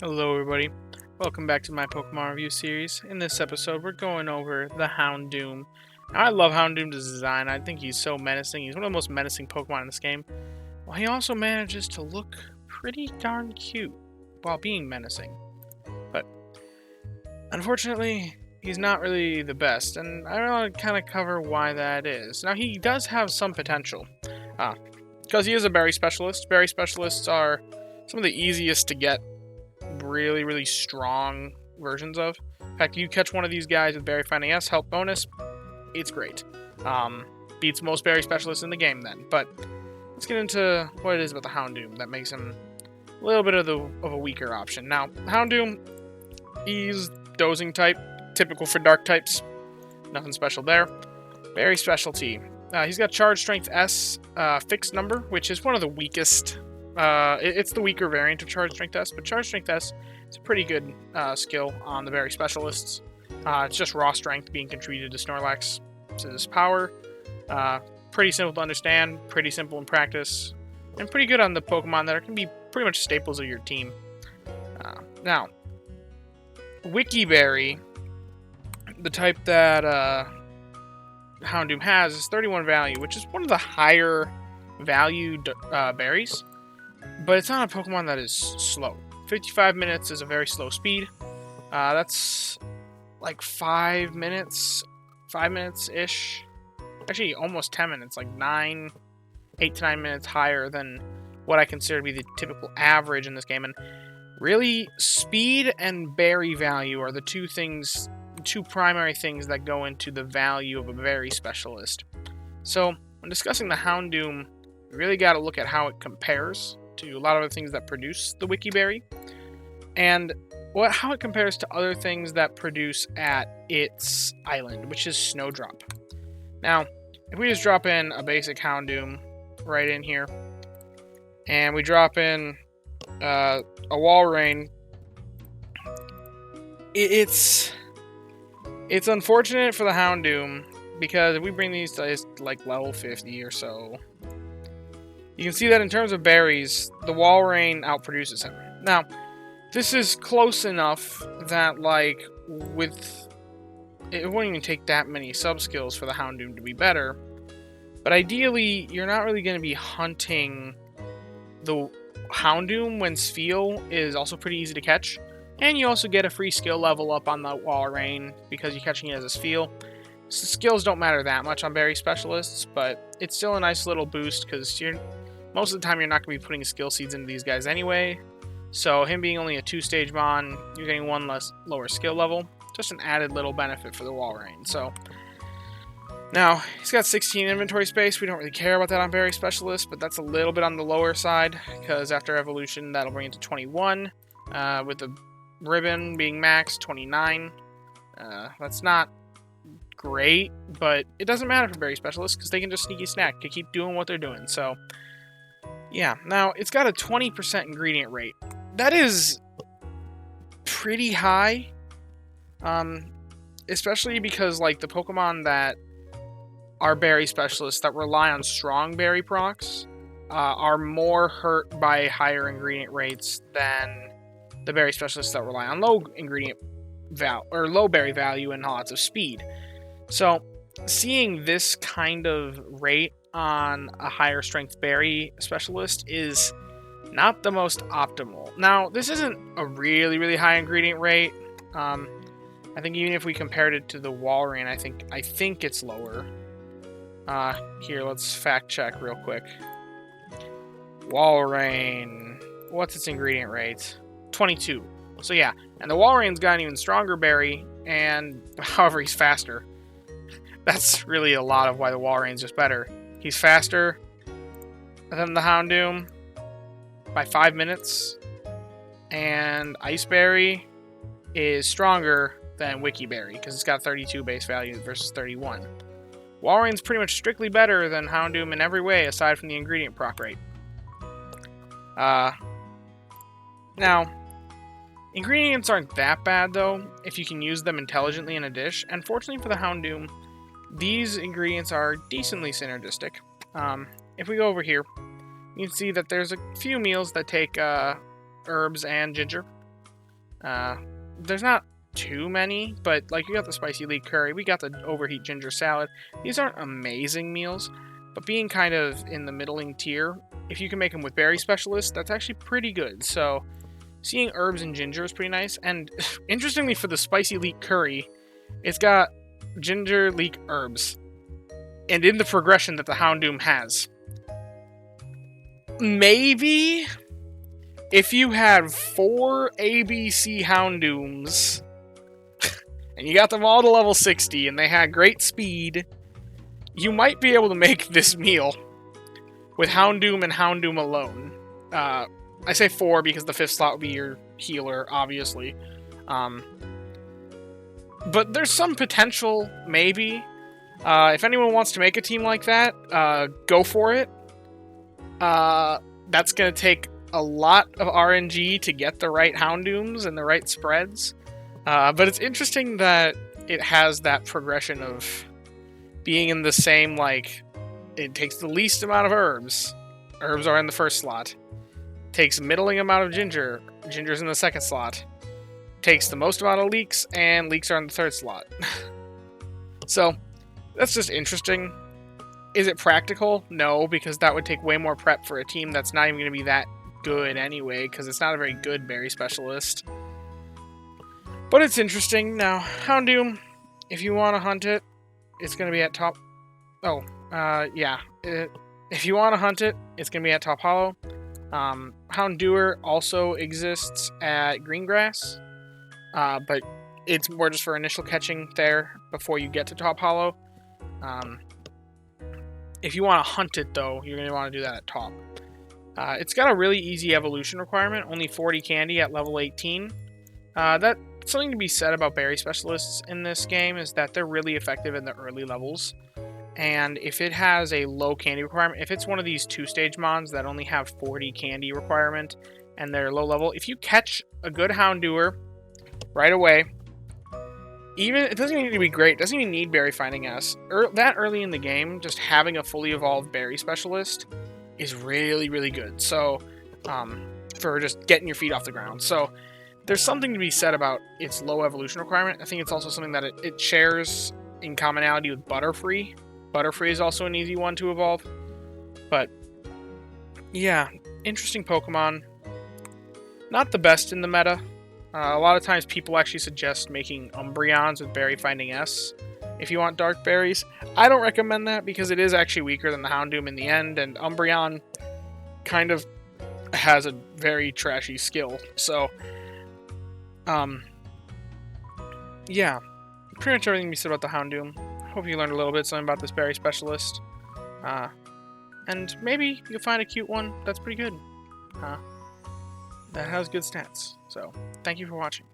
Hello everybody, welcome back to my Pokemon review series. In this episode, we're going over the Houndoom. Now, I love Houndoom's design. I think he's so menacing. He's one of the most menacing Pokemon in this game. Well, he also manages to look pretty darn cute while being menacing. But, unfortunately, he's not really the best, and I want to kind of cover why that is. Now, he does have some potential, because he is a berry specialist. Berry specialists are some of the easiest to get really strong versions of. In fact, you catch one of these guys with Berry Finding S, health bonus, it's great. Beats most berry specialists in the game then. But let's get into what it is about the Houndoom that makes him a little bit of a weaker option. Now, Houndoom, he's dozing type, typical for dark types. Nothing special there. Berry specialty. He's got Charge Strength S, fixed number, which is one of the weakest. It's the weaker variant of Charge Strength S, but Charge Strength S is a pretty good skill on the berry specialists. It's just raw strength being contributed to Snorlax's power. Pretty simple to understand, pretty simple in practice, and pretty good on the Pokemon that can be pretty much staples of your team. Now, Wiki Berry, the type that Houndoom has, is 31 value, which is one of the higher valued berries. But it's not a Pokemon that is slow. 55 minutes is a very slow speed. That's like 5 minutes, 5 minutes-ish. Actually, almost 10 minutes, like 8 to 9 minutes higher than what I consider to be the typical average in this game. And really, speed and berry value are the two primary things that go into the value of a berry specialist. So, when discussing the Houndoom, we really got to look at how it compares to a lot of the things that produce the Wiki Berry, and how it compares to other things that produce at its island, which is Snowdrop. Now, if we just drop in a basic Houndoom right in here, and we drop in a Walrein, it's unfortunate for the Houndoom, because if we bring these to like level 50 or so, you can see that in terms of berries, the Walrein outproduces him. Now, this is close enough that, like, it wouldn't even take that many sub-skills for the Houndoom to be better. But ideally, you're not really going to be hunting the Houndoom when Spheal is also pretty easy to catch. And you also get a free skill level up on the Walrein because you're catching it as a Spheal. So skills don't matter that much on berry specialists, but it's still a nice little boost because most of the time you're not going to be putting skill seeds into these guys anyway. So him being only a 2-stage Mon, you're getting one lower skill level. Just an added little benefit for the Walrein. So now, he's got 16 inventory space. We don't really care about that on berry specialists, but that's a little bit on the lower side because after evolution, that'll bring it to 21. With the ribbon being max, 29. That's not great, but it doesn't matter for berry specialists because they can just sneaky snack to keep doing what they're doing. So, yeah. Now, it's got a 20% ingredient rate. That is pretty high, especially because, like, the Pokemon that are berry specialists that rely on strong berry procs are more hurt by higher ingredient rates than the berry specialists that rely on low low berry value and lots of speed. So, seeing this kind of rate on a higher strength berry specialist is not the most optimal. Now, this isn't a really high ingredient rate. I think even if we compared it to the Walrein, I think it's lower. Here, let's fact check real quick. Walrein, what's its ingredient rate? 22. So yeah, and the Walrein's got an even stronger berry, and however, he's faster. That's really a lot of why the Walrein's just better. He's faster than the Houndoom by 5 minutes, and Ice Berry is stronger than Wiki Berry because it's got 32 base value versus 31. Walrein's pretty much strictly better than Houndoom in every way aside from the ingredient proc rate. Now, ingredients aren't that bad though if you can use them intelligently in a dish, and fortunately for the Houndoom, these ingredients are decently synergistic. If we go over here, you can see that there's a few meals that take herbs and ginger. There's not too many, but like, you got the spicy leek curry, we got the overheat ginger salad. These aren't amazing meals, but being kind of in the middling tier, if you can make them with berry specialists, that's actually pretty good. So seeing herbs and ginger is pretty nice. And interestingly, for the spicy leek curry, it's got ginger, leek, herbs, and in the progression that the Houndoom has. Maybe if you had 4 ABC Houndooms and you got them all to level 60 and they had great speed, you might be able to make this meal with Houndoom and Houndoom alone. I say 4 because the 5th slot would be your healer, obviously. But there's some potential, maybe. If anyone wants to make a team like that, go for it. That's going to take a lot of RNG to get the right Houndooms and the right spreads. But it's interesting that it has that progression of being in the same, like, it takes the least amount of herbs. Herbs are in the 1st slot. Takes a middling amount of ginger. Ginger's in the 2nd slot. Takes the most amount of leeks, and leeks are in the 3rd slot. So, that's just interesting. Is it practical? No, because that would take way more prep for a team that's not even going to be that good anyway, because it's not a very good berry specialist. But it's interesting. Now, Houndoom, if you want to hunt it, it's going to be at top... Oh, yeah. If you want to hunt it, it's going to be at Top Hollow. Houndour also exists at Greengrass, but it's more just for initial catching there before you get to Top Hollow. If you want to hunt it, though, you're going to want to do that at Top. It's got a really easy evolution requirement, only 40 candy at level 18. That's something to be said about berry specialists in this game, is that they're really effective in the early levels. And if it has a low candy requirement, if it's one of these 2-stage mons that only have 40 candy requirement and they're low level, if you catch a good Houndour right away, even it doesn't need to be great, it doesn't even need berry finding S. That early in the game, just having a fully evolved berry specialist is really, really good. So, for just getting your feet off the ground. So, there's something to be said about its low evolution requirement. I think it's also something that it shares in commonality with Butterfree. Butterfree is also an easy one to evolve. But, yeah, interesting Pokemon. Not the best in the meta. A lot of times people actually suggest making Umbreons with Berry Finding S if you want dark berries. I don't recommend that because it is actually weaker than the Houndoom in the end, and Umbreon kind of has a very trashy skill. So, yeah, pretty much everything we said about the Houndoom. Hope you learned a little bit something about this berry specialist. And maybe you'll find a cute one that's pretty good. That has good stats. So, thank you for watching.